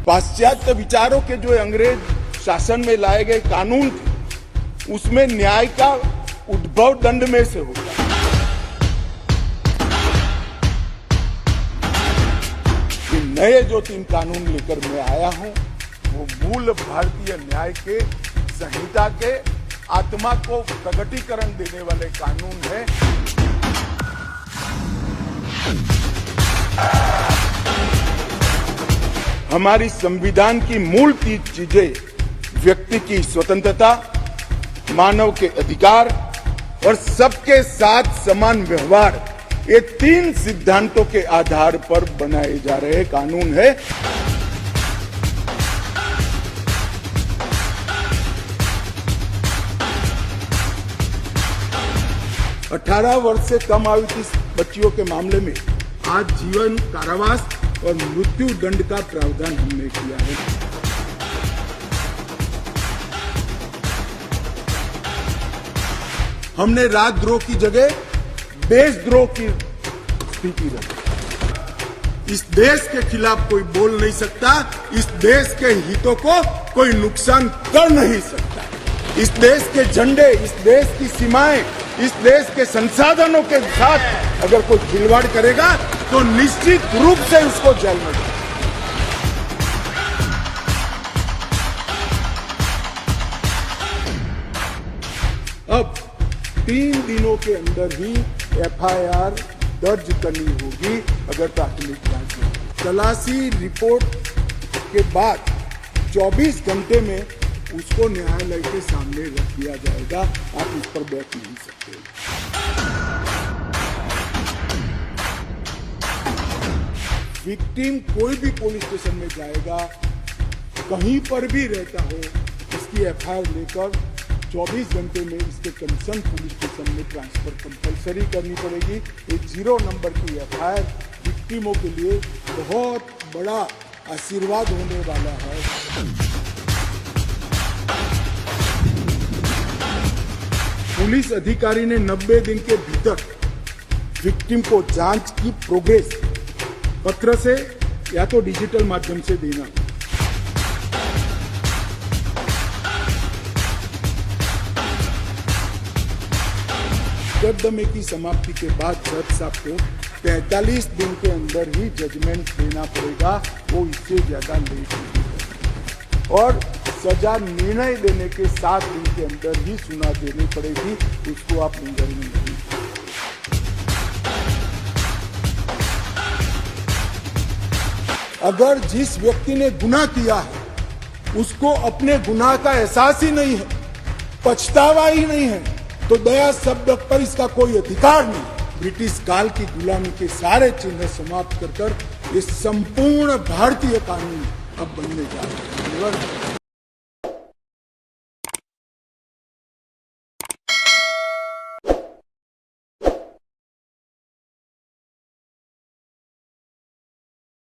पाश्चात्य विचारों के जो अंग्रेज शासन में लाए गए कानून थे, उसमें न्याय का उद्भव दंड में से होता है। नए जो 3 कानून लेकर मैं आया हूं, वो मूल भारतीय न्याय के संहिता के आत्मा को प्रगटीकरण देने वाले कानून है। हमारी संविधान की मूल 3 चीजें व्यक्ति की स्वतंत्रता, मानव के अधिकार और सबके साथ समान व्यवहार, ये 3 सिद्धांतों के आधार पर बनाए जा रहे कानून है। अठारह वर्ष से कम आयु की बच्चियों के मामले में आज जीवन कारावास और मृत्यु दंड का प्रावधान हमने किया है। हमने राजद्रोह की जगह देशद्रोह की स्थिति रखी। इस देश के खिलाफ कोई बोल नहीं सकता, इस देश के हितों को कोई नुकसान कर नहीं सकता। इस देश के झंडे, इस देश की सीमाएं, इस देश के संसाधनों के साथ अगर कोई खिलवाड़ करेगा तो निश्चित रूप से उसको जेल में जाए। अब 3 दिनों के अंदर ही FIR दर्ज करनी होगी अगर प्राथमिक जांच में। तलाशी रिपोर्ट के बाद 24 घंटे में उसको न्यायालय के सामने रख दिया जाएगा। आप इस पर बैठ नहीं सकते। विक्टिम कोई भी पुलिस स्टेशन में जाएगा, कहीं पर भी रहता हो, इसकी FIR लेकर 24 घंटे में इसके कंसर्न पुलिस स्टेशन में ट्रांसफर कंपलसरी करनी पड़ेगी। ये 0 नंबर की FIR विक्टिमों के लिए बहुत बड़ा आशीर्वाद होने वाला है। पुलिस अधिकारी ने 90 दिन के भीतर विक्टिम को जांच की प्रोग्रेस पत्र से या तो डिजिटल माध्यम से देना। मुकदमे की समाप्ति के बाद जज साहब को 45 दिन के अंदर ही जजमेंट देना पड़ेगा, वो इससे ज्यादा लेट नहीं। और सजा निर्णय देने के 7 दिन के अंदर ही सुना देनी पड़ेगी, उसको आप नजर में नहीं। अगर जिस व्यक्ति ने गुनाह किया है उसको अपने गुनाह का एहसास ही नहीं है, पछतावा ही नहीं है, तो दया शब्द पर इसका कोई अधिकार नहीं। ब्रिटिश काल की गुलामी के सारे चिन्ह समाप्त कर ये संपूर्ण भारतीय कानून अब बनने जा रहे हैं।